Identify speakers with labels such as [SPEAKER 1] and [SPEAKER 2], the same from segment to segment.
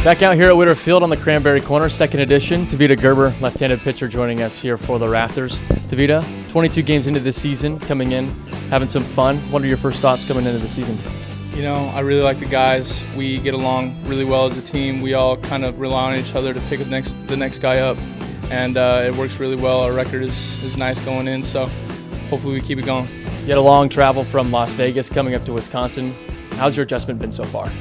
[SPEAKER 1] Back out here at Witter Field on the Cranberry Corner, second edition. Tevita Gerber, left-handed pitcher, joining us here for the Rafters. Tevita, 22 games into the season, coming in, having some fun. What are your first thoughts coming into the season?
[SPEAKER 2] You know, I really like the guys. We get along really well as a team. We all kind of rely on each other to pick the next guy up, and it works really well. Our record is nice going in, so hopefully we keep it going.
[SPEAKER 1] You had a long travel from Las Vegas coming up to Wisconsin. How's your adjustment been so far?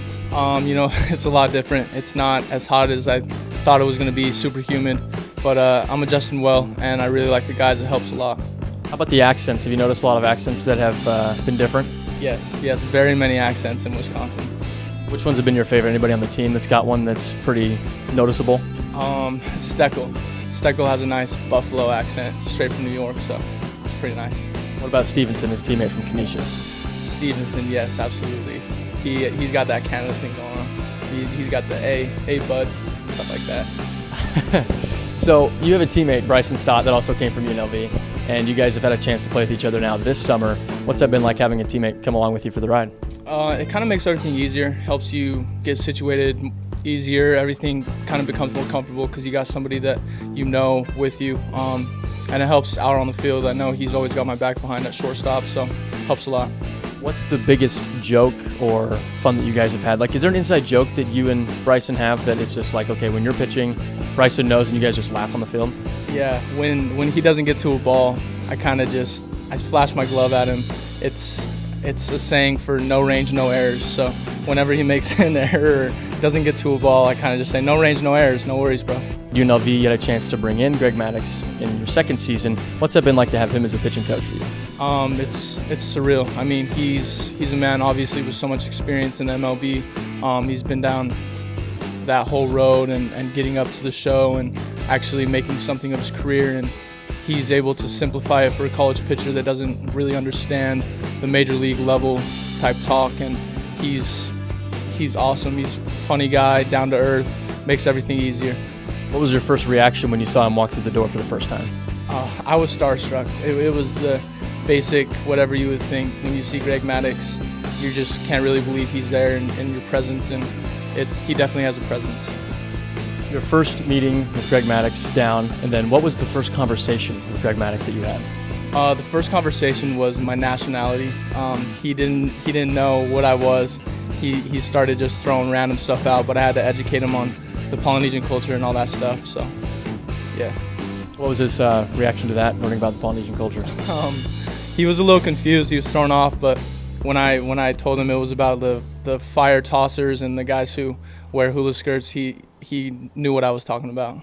[SPEAKER 2] You know, it's a lot different. It's not as hot as I thought it was going to be, super humid, but I'm adjusting well, and I really like the guys. It helps a lot.
[SPEAKER 1] How about the accents? Have you noticed a lot of accents that have been different?
[SPEAKER 2] Yes, very many accents in Wisconsin.
[SPEAKER 1] Which ones have been your favorite? Anybody on the team that's got one that's pretty noticeable?
[SPEAKER 2] Steckel. Steckel has a nice Buffalo accent, straight from New York, so it's pretty nice.
[SPEAKER 1] What about Stevenson, his teammate from Canisius?
[SPEAKER 2] Stevenson, yes, absolutely. He's got that Canada thing going on. He's got the A bud, stuff like that.
[SPEAKER 1] So you have a teammate, Bryson Stott, that also came from UNLV, and you guys have had a chance to play with each other now this summer. What's that been like having a teammate come along with you for the ride?
[SPEAKER 2] It kind of makes everything easier, helps you get situated easier. Everything kind of becomes more comfortable because you got somebody that you know with you, and it helps out on the field. I know he's always got my back behind at shortstop, so it helps a lot.
[SPEAKER 1] What's the biggest joke or fun that you guys have had? Like, is there an inside joke that you and Bryson have that is just like, okay, when you're pitching, Bryson knows and you guys just laugh on the field?
[SPEAKER 2] Yeah, when he doesn't get to a ball, I flash my glove at him. It's a saying for no range, no errors. So whenever he makes an error or doesn't get to a ball, I kind of just say, no range, no errors, no worries, bro.
[SPEAKER 1] UNLV, you had a chance to bring in Greg Maddux in your second season. What's that been like to have him as a pitching coach for you?
[SPEAKER 2] It's surreal. I mean, he's a man obviously with so much experience in MLB. He's been down that whole road and getting up to the show and actually making something of his career, and he's able to simplify it for a college pitcher that doesn't really understand the major league level type talk, and he's awesome. He's a funny guy, down to earth, makes everything easier.
[SPEAKER 1] What was your first reaction when you saw him walk through the door for the first time?
[SPEAKER 2] I was starstruck. It was the basic whatever you would think when you see Greg Maddux. You just can't really believe he's there in your presence, and he definitely has a presence.
[SPEAKER 1] Your first meeting with Greg Maddux down, and then what was the first conversation with Greg Maddux that you had?
[SPEAKER 2] The first conversation was my nationality. He didn't know what I was. He started just throwing random stuff out, but I had to educate him on the Polynesian culture and all that stuff. So, yeah.
[SPEAKER 1] What was his reaction to that, learning about the Polynesian culture?
[SPEAKER 2] He was a little confused. He was thrown off, but when I told him it was about the fire tossers and the guys who wear hula skirts, he knew what I was talking about.